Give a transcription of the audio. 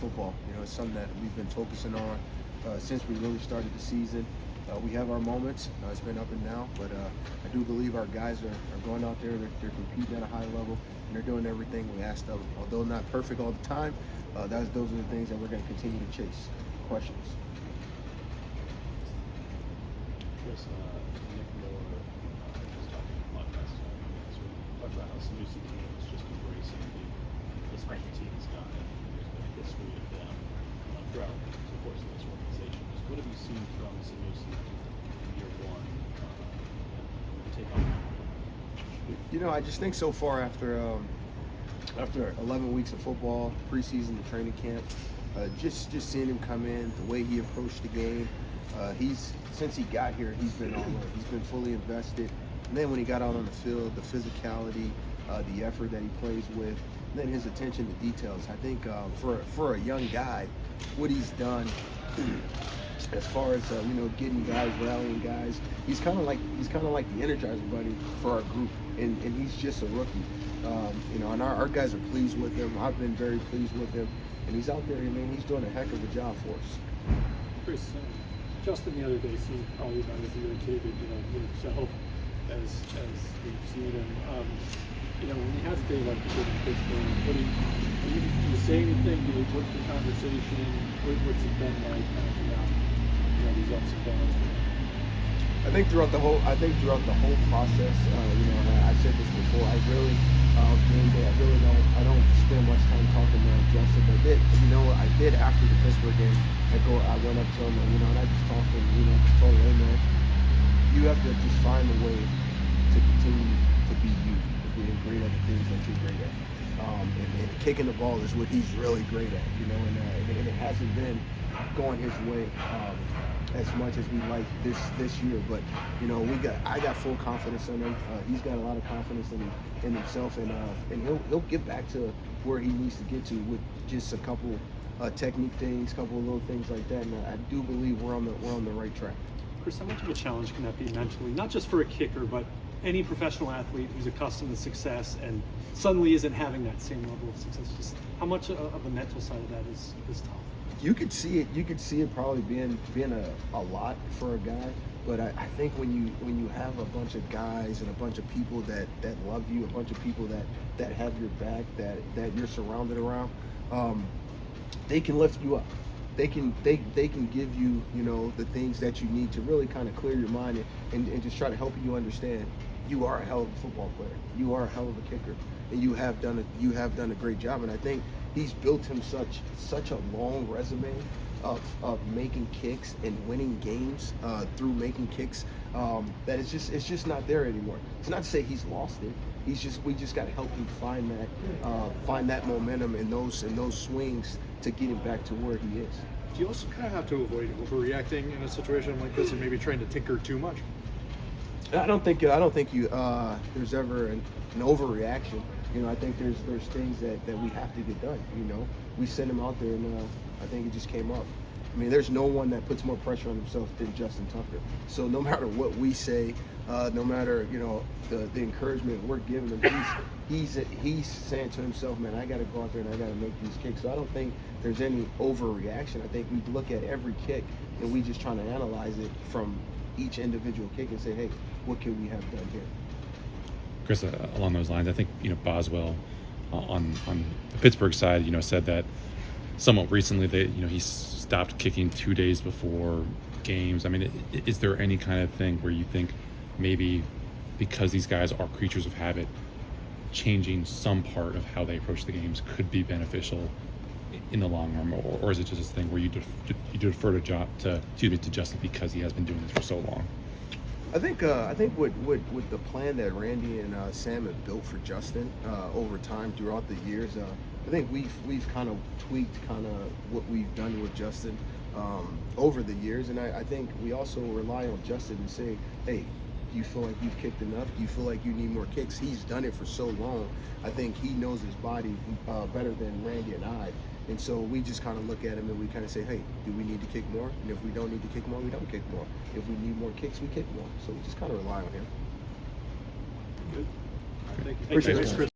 football. You know, it's something that we've been focusing on since we really started the season. We have our moments. It's been up and down, but I do believe our guys are going out there. They're competing at a high level, and they're doing everything we asked of them. Although not perfect all the time, those are the things that we're going to continue to chase. Questions? Chris, Nick Miller was talking a lot last time. Talked about how STC teams just embracing the special teams guy. There's been a history of them throughout the course of this organization. Just what have you seen from STC in year one? Take on that. You know, I just think so far after 11 weeks of football, preseason, the training camp, just seeing him come in, the way he approached the game, since he got here, he's been all in. He's been fully invested. And then when he got out on the field, the physicality, the effort that he plays with, and then his attention to details. I think for a young guy, what he's done as far as getting guys, rallying guys, he's kind of like the Energizer Bunny for our group, and he's just a rookie. And our guys are pleased with him. I've been very pleased with him, and he's out there. I mean, he's doing a heck of a job for us. Chris, Justin the other day seemed probably about as irritated, himself as we've seen him. When he has a day like this in Pittsburgh, do you say anything? What's the conversation? What's it been like kind of throughout, these ups and downs? I think throughout the whole process, I said this before. I really game day. I don't spend much time talking to Justin. I did after the Pittsburgh game. I went up to him and I just talked to him. Just told him, hey man, you have to just find a way to continue to be you, to being great at the things that you're great at. And kicking the ball is what he's really great at. And it hasn't been going his way as much as we like this year, but I got full confidence in him. He's got a lot of confidence in himself, and he'll get back to where he needs to get to with just a couple technique things, a couple of little things like that. And I do believe we're on the right track. Chris, how much of a challenge can that be mentally, not just for a kicker, but any professional athlete who's accustomed to success and suddenly isn't having that same level of success? Just how much of the mental side of that is tough? You could see it probably being a lot for a guy, but I think when you have a bunch of guys and a bunch of people that love you, a bunch of people that have your back, that you're surrounded around, they can lift you up. They can give you the things that you need to really kind of clear your mind and just try to help you understand you are a hell of a football player. You are a hell of a kicker, and you have done a great job. And I think he's built him such a long resume of making kicks and winning games through making kicks that it's just not there anymore. It's not to say he's lost it. We just got to help him find that momentum and those swings to get him back to where he is. Do you also kind of have to avoid overreacting in a situation like this and maybe trying to tinker too much? I don't think there's ever an overreaction. I think there's things that we have to get done. We sent him out there, and I think it just came up. I mean, there's no one that puts more pressure on himself than Justin Tucker. So no matter what we say, no matter the encouragement we're giving him, he's saying to himself, man, I got to go out there and I got to make these kicks. So I don't think there's any overreaction. I think we look at every kick and we just trying to analyze it from each individual kick and say, hey, what can we have done here? Chris, along those lines, I think Boswell on the Pittsburgh side, said that somewhat recently that he stopped kicking 2 days before games. I mean, is there any kind of thing where you think maybe because these guys are creatures of habit, changing some part of how they approach the games could be beneficial in the long run, or is it just this thing where you defer to Justin because he has been doing this for so long? I think with the plan that Randy and Sam have built for Justin over time throughout the years, I think we've kind of tweaked what we've done with Justin over the years, and I think we also rely on Justin to say, hey, do you feel like you've kicked enough? Do you feel like you need more kicks? He's done it for so long. I think he knows his body better than Randy and I. And so we just kind of look at him and we kind of say, hey, do we need to kick more? And if we don't need to kick more, we don't kick more. If we need more kicks, we kick more. So we just kind of rely on him. Good. Thank you. Appreciate it.